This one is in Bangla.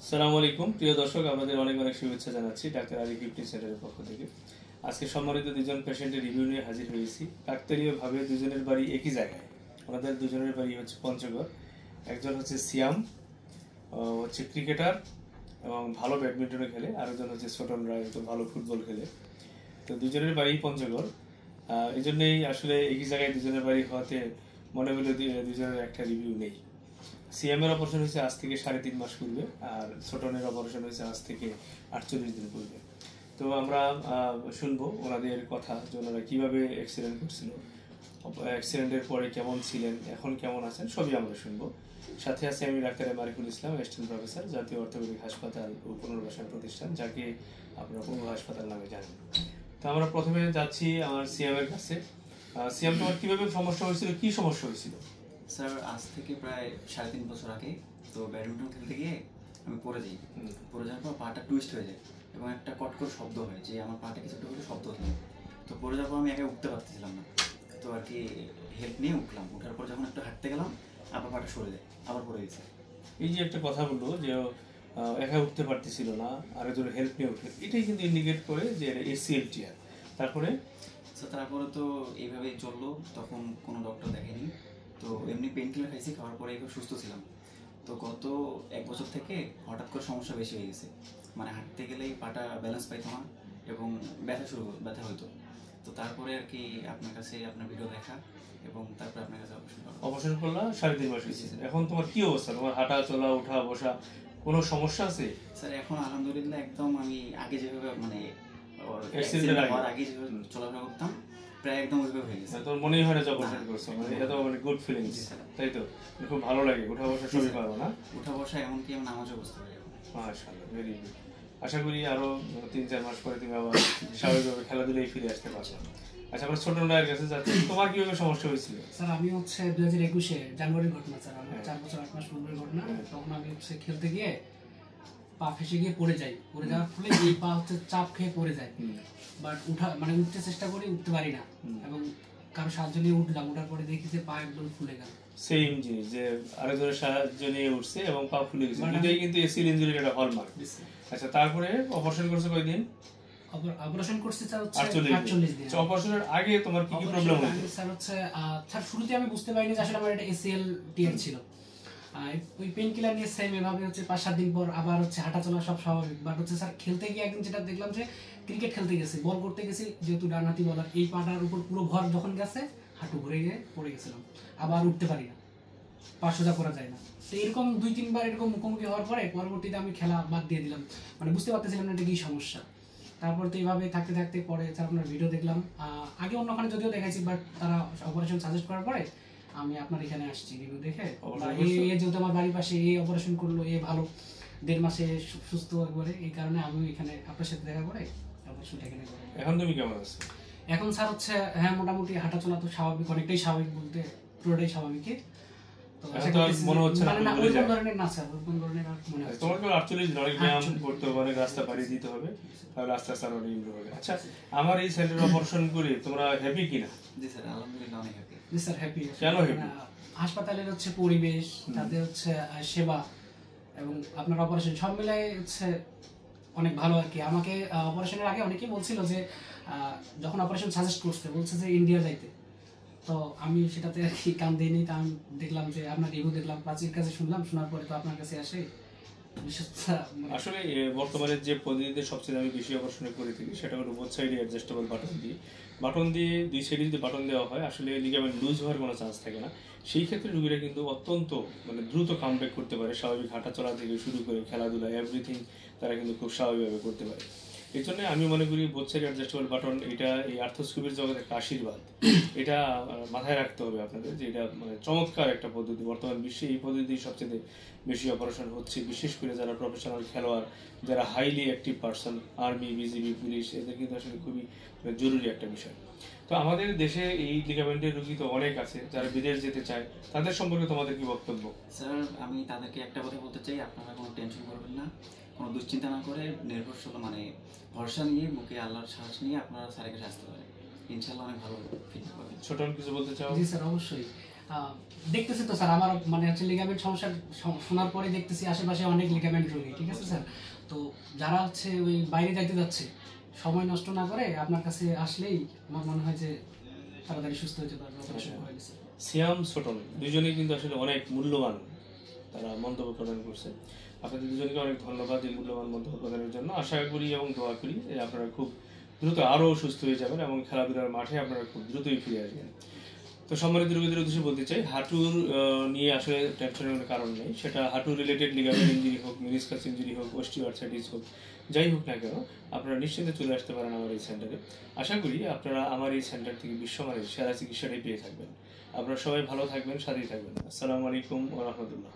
আসসালামু আলাইকুম প্রিয় দর্শক, আমাদের অনেক অনেক শুভেচ্ছা জানাচ্ছি ডাক্তার আলী গিফটিং সেন্টারের পক্ষ থেকে। আজকে সম্মানিত দুজন পেশেন্টের রিভিউ নিয়ে হাজির হয়েছি। কাকতালীয়ভাবে দুজনের বাড়ি একই জায়গায়। ওনাদের দুজনের বাড়ি হচ্ছে পঞ্চগড়। একজন হচ্ছে সিয়াম, হচ্ছে ক্রিকেটার এবং ভালো ব্যাডমিন্টনও খেলে। আরেকজন হচ্ছে ছোটন রায়, তো ভালো ফুটবল খেলে। তো দুজনের বাড়ি পঞ্চগড়, এই জন্যই আসলে একই জায়গায় দুজনের বাড়ি হওয়াতে মনে হলো দুজনের একটা রিভিউ নেই। সিএম এর অপারেশন হয়েছে আজ থেকে 3.5 মাস পূর্বে, আর ছোটনের অপারেশন হয়েছে আজ থেকে 48 দিন পূর্বে। তো আমরা শুনবো ওনাদের কথা, যে ওনারা কিভাবে অ্যাক্সিডেন্ট করছিল, অ্যাক্সিডেন্টের পরে কেমন ছিলেন, এখন কেমন আছেন, সবই আমরা শুনবো। সাথে আছে আমি ডাক্তার মারিফুল ইসলাম, অ্যাসিস্ট্যান্ট প্রফেসর, জাতীয় অর্থোপেডিক হাসপাতাল ও পুনর্বাসন প্রতিষ্ঠান, যাকে আপনারা পঙ্গু হাসপাতাল নামে জানেন। তো আমরা প্রথমে যাচ্ছি আমার সিএম এর কাছে। সিএম, তোমার কিভাবে সমস্যা হয়েছিল, কি সমস্যা হয়েছিল? স্যার, আজ থেকে প্রায় 3.5 বছর আগে তো ব্যাডমিন্টন খেলতে গিয়ে আমি পড়ে যাই। পড়ে যাওয়ার পর পাটা টুইস্ট হয়ে যায় এবং একটা কটকর শব্দ হয়, যে আমার পাটা কিছু একটা করে শব্দ হলো। তো পড়ে যাওয়ার পর আমি একা উঠতে পারতেছিলাম না, তো আর কি হেল্প নিয়ে উঠলাম। উঠার পর যখন একটু হাঁটতে গেলাম, আবার পাটা সরে যায়, আবার পড়ে গেছে। এই যে একটা কথা বললো যে একা উঠতে পারতেছিল না, আরেকজন হেল্প নিয়ে উঠে, এটাই কিন্তু ইন্ডিকেট করে যে এসিএল টিয়ার। তারপরে তারপরে তো এইভাবেই চললো। তখন কোনো ডক্টর দেখেনি, তো এমনি পেন কিলার খাইছি, খাওয়ার পরে খুব সুস্থ ছিলাম। তো গত 1 বছর থেকে হঠাৎ করে সমস্যা বেশি হয়ে গেছে, মানে হাঁটতে গেলেই পাটা ব্যালেন্স পাইতো না এবং ব্যথা হতো। তো তারপরে আর কি আপনার কাছে আপনার ভিডিও দেখা এবং তারপরে আপনার কাছে অপারেশন করলাম 3.5 মাস হয়েছে। এখন তোমার কি অবস্থা? তোমার হাঁটা চলা, ওঠা বসা কোনো সমস্যা আছে? স্যার, এখন আলহামদুলিল্লাহ একদম আমি আগে যেভাবে মানে আগে যেভাবে চলাফেরা করতাম প্রায় একদম ওইভাবে হয়ে গেছে। তোর মনেই হয় না যে অপারেশন করছো, মানে এটা তো মানে গুড ফিলিংস, তাই তো? খুব ভালো লাগে, ওঠা বসা সবই পারো না? ওঠা বসা এমনকি আমি নামাজও বুঝতে পারি। মাশাআল্লাহ, ভেরি গুড। আশা করি আরো 3-4 মাস পরে তুমি আবার স্বাভাবিকভাবে খেলাধুলায় ফিরে আসতে পারছো। আচ্ছা, আমরা ছোট রায়ের কাছে যাচ্ছি। তোমার কিভাবে সমস্যা হয়েছিল? স্যার, আমি হচ্ছে 2021 জানুয়ারির ঘটনা স্যার, আমার 4 বছর 8 মাস পূর্বের ঘটনা। তখন আমি হচ্ছে খেলতে গিয়ে পা ফেসে গিয়ে পড়ে যাই। পড়ে যাওয়ার ফলে এই পা হচ্ছে চাপ খেয়ে পড়ে যায়, বাট উঠতে চেষ্টা করি, উঠতে পারি না এবং কারো সাহায্য নিয়ে উঠলাম। উঠার পরে দেখি যে পা একদম ফুলে গেল। সেম জিনিস, যে আরেকজনের সাহায্য নিয়ে উঠছে এবং পা ফুলে গেছে, এটাই কিন্তু এসিএল ইনজুরির একটা হলমার্ক। আচ্ছা, তারপরে অপারেশন করছে কয়দিন? অপারেশন করতে স্যার হচ্ছে 48 দিন। অপারেশনের আগে তোমার কি কি প্রবলেম হতো? স্যার হচ্ছে স্যার শুরুতে আমি বুঝতে পারিনি যে আসলে আমার এটা এসিএল টিয়ার ছিল। ওই পেন কিলার নিয়ে সেম এভাবে হচ্ছে 5-7 দিন পর আবার হচ্ছে হাঁটা চলা সব স্বাভাবিক। বাট হচ্ছে স্যার খেলতে গিয়ে একদিন যেটা দেখলাম, যে ক্রিকেট খেলতে গেছি, বল করতে গেছি, যেহেতু ডানহাতি বলার, এই পাটার উপর পুরো ভর যখন গেছে, হাঁটু ঘুরে গিয়ে পড়ে গেছিলাম। আবার উঠতে পারি না, পা সোজা করা যায় না। তো এরকম 2-3 বার এরকম মুখোমুখি হওয়ার পরে পরবর্তীতে আমি খেলা বাদ দিয়ে দিলাম, মানে বুঝতে পারতেছিলাম না এটা কি সমস্যা। তারপর তো এইভাবে থাকতে থাকতে পরে আপনার ভিডিও দেখলাম। আগে অন্যখানে যদিও দেখাইছি, বাট তারা অপারেশন সাজেস্ট করার পরে আমি আপনার এখানে আসছি রিভিউ দেখে। যেহেতু আমার বাড়ির পাশে এই অপারেশন করলো, এ ভালো 1.5 মাসে সুস্থ একবারে, এই কারণে আমি এখানে আপনার সাথে দেখা করে অপারেশনটা এখানে করি। এখন তুমি কেমন আছো? এখন স্যার হচ্ছে হ্যাঁ, মোটামুটি হাঁটা চলা তো স্বাভাবিক, অনেকটাই স্বাভাবিক, বলতে পুরোটাই স্বাভাবিক। মনে হচ্ছে না ওই ধরনের না স্যার, ওই ধরনের আর মনে হচ্ছে তোমাকে 48 দিন অনেক ব্যায়াম করতে হবে, অনেক রাস্তা পাড়ি দিতে হবে, তাহলে আস্তে আস্তে আরো ইমপ্রুভ হবে। আচ্ছা, আমার এই সেন্টারে অপারেশন করে তোমরা হ্যাপি কিনা? জি স্যার, আলহামদুলিল্লাহ অনেক হ্যাপি। জি স্যার, হ্যাপি। কেন হ্যাপি? হাসপাতালের হচ্ছে পরিবেশ, তাদের হচ্ছে সেবা এবং আপনার অপারেশন সব মিলাই হচ্ছে অনেক ভালো আর কি। আমাকে অপারেশনের আগে অনেকেই বলছিল যে যখন অপারেশন সাজেস্ট করতে বলছে যে ইন্ডিয়া যাইতে, তো আমি সেটাতে আর কি কান দিইনি। তা আমি দেখলাম যে আপনার রিভিউ দেখলাম, প্রাচীর কাছে শুনলাম, শোনার পরে তো আপনার কাছে আসে। আসলে বর্তমানে যে পদ্ধতিতে সবচেয়ে আমি বেশি অপারেশন করে থাকি সেটা হলো বোথ সাইডে অ্যাডজাস্টেবল বাটন দিয়ে 2 সাইডে যদি বাটন দেওয়া হয়, আসলে লিগামেন্ট লুজ হওয়ার কোনো চান্স থাকে না। সেই ক্ষেত্রে রোগীরা কিন্তু অত্যন্ত মানে দ্রুত কামব্যাক করতে পারে, স্বাভাবিক হাঁটা চলা থেকে শুরু করে খেলাধুলা এভরিথিং তারা কিন্তু খুব স্বাভাবিকভাবে করতে পারে। এই জন্য আমি মনে করি বোথ সাইড অ্যাডজাস্টেবল বাটন এটা এই আর্থোস্কোপির জগতে একটা আশীর্বাদ। এটা মাথায় রাখতে হবে আপনাদের, যে এটা মানে চমৎকার একটা পদ্ধতি। বর্তমান বিশ্বে এই পদ্ধতি সবচেয়ে বেশি অপারেশন হচ্ছে, বিশেষ করে যারা প্রফেশনাল খেলোয়াড়, যারা highly active person, army, BGB, police, এদের কিন্তু আসলে খুবই জরুরি একটা বিষয়। তো আমাদের দেশে এই লিগামেন্টের রোগী তো অনেক আছে যারা বিদেশ যেতে চায়, তাদের সম্পর্কে তোমাদের কি বক্তব্য? স্যার, আমি তাদেরকে একটা কথা বলতে চাই, আপনারা কোনো টেনশন করবেন না, কোনো দুশ্চিন্তা না করে নির্ভরশীল মানে ভরসা নিয়ে, বুকে আল্লাহর সাহস নিয়ে আপনারা স্যারের কাছে আসতে পারেন, ইনশাআল্লাহ অনেক ভালো ফিট পাবেন। ছোট কিছু বলতে চাও? জি স্যার, অবশ্যই। দেখতেছি তো স্যার আমার মানে হচ্ছে লিগামেন্ট সমস্যা শোনার পরে দেখতেছি আশেপাশে অনেক লিগামেন্ট রোগী, ঠিক আছে স্যার। তো যারা হচ্ছে ওই বাইরে যাইতে যাচ্ছে সময় নষ্ট না করে আপনার কাছে আসলেই আমার মনে হয় যে তাড়াতাড়ি সুস্থ হতে পারবে, অপারেশন করে দিচ্ছে। সিয়াম ছোটন দুজনেই কিন্তু আসলে অনেক মূল্যবান তারা মন্তব্য প্রদান করছে। আপনাদের দুজনকে অনেক ধন্যবাদ এই মূল্যবান মন্তব্য প্রদানের জন্য। আশা করি এবং দোয়া করি যে আপনারা খুব দ্রুত আরও সুস্থ হয়ে যাবেন এবং খেলাধুলার মাঠে আপনারা খুব দ্রুতই ফিরে আসবেন। তো সম্মানিত রোগীদের উদ্দেশ্যে বলতে চাই, হাঁটুর নিয়ে আসলে টেনশনের কোনো কারণ নেই। সেটা হাঁটু রিলেটেড লিগামেন্ট ইঞ্জুরি হোক, মেনিসকাস ইঞ্জুরি হোক, অস্টিওআর্থ্রাইটিস হোক, যাই হোক না কেন আপনারা নিশ্চিন্তে চলে আসতে পারেন আমার এই সেন্টারে। আশা করি আপনারা আমার এই সেন্টার থেকে বিশ্বমানের সেরা চিকিৎসাটাই পেয়ে থাকবেন। আপনারা সবাই ভালো থাকবেন, সাথেই থাকবেন। আসসালামু আলাইকুম ওয়া রাহমাতুল্লাহ।